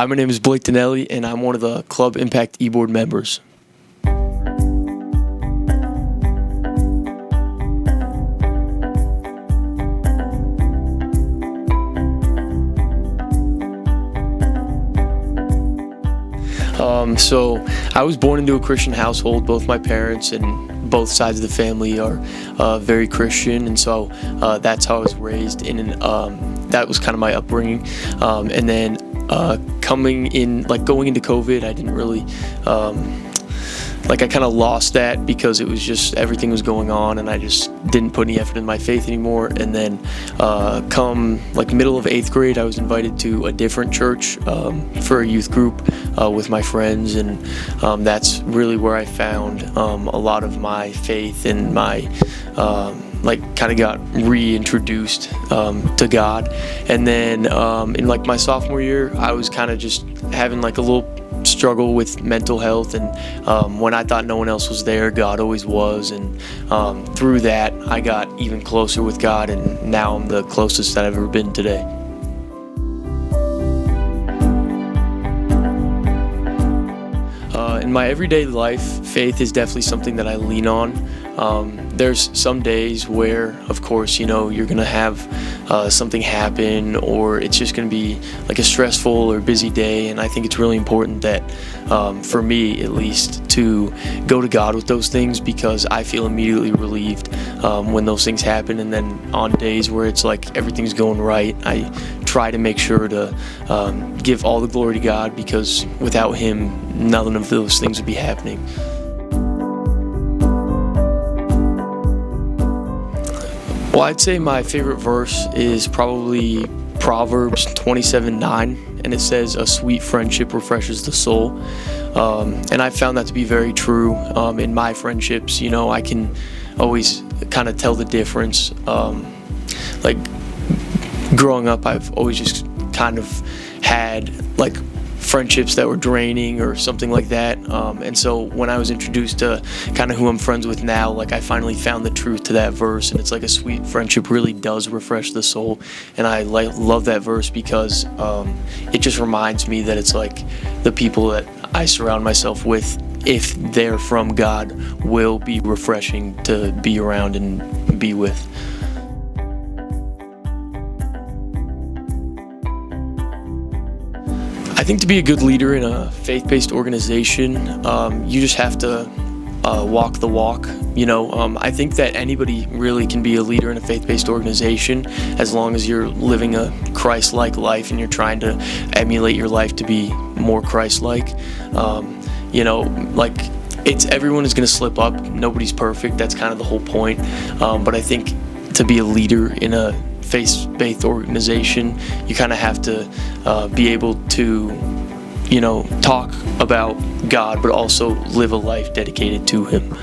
Hi, my name is Blake Donnelli, and I'm one of the Club Impact eBoard members. So I was born into a Christian household. Both my parents and both sides of the family are very Christian, and so that's how I was raised. That was kind of my upbringing. And then going into COVID, I didn't really I kind of lost that because it was just everything was going on, and I just didn't put any effort in my faith anymore. And then come middle of 8th grade, I was invited to a different church for a youth group with my friends, and that's really where I found a lot of my faith and my kind of got reintroduced to God. And then in my sophomore year, I was kind of just having a little struggle with mental health, and when I thought no one else was there, God always was. And through that, I got even closer with God, and now I'm the closest that I've ever been today. In my everyday life, faith is definitely something that I lean on. There's some days where, of course, you're going to have something happen, or it's just going to be a stressful or busy day, and I think it's really important that, for me at least, to go to God with those things, because I feel immediately relieved when those things happen. And then on days where it's everything's going right, I try to make sure to give all the glory to God, because without Him, none of those things would be happening. Well, I'd say my favorite verse is probably Proverbs 27:9, and it says, "A sweet friendship refreshes the soul." And I found that to be very true in my friendships. I can always kind of tell the difference. Growing up, I've always just kind of had friendships that were draining or something like that, and so when I was introduced to kind of who I'm friends with now, I finally found the truth to that verse, and it's a sweet friendship really does refresh the soul. And I love that verse because it just reminds me that it's the people that I surround myself with, if they're from God, will be refreshing to be around and be with. I think to be a good leader in a faith-based organization, you just have to walk the walk. I think that anybody really can be a leader in a faith-based organization as long as you're living a Christ-like life and you're trying to emulate your life to be more Christ-like. Everyone is going to slip up. Nobody's perfect. That's kind of the whole point. But I think to be a leader in a faith-based organization, you kind of have to be able to, talk about God, but also live a life dedicated to Him.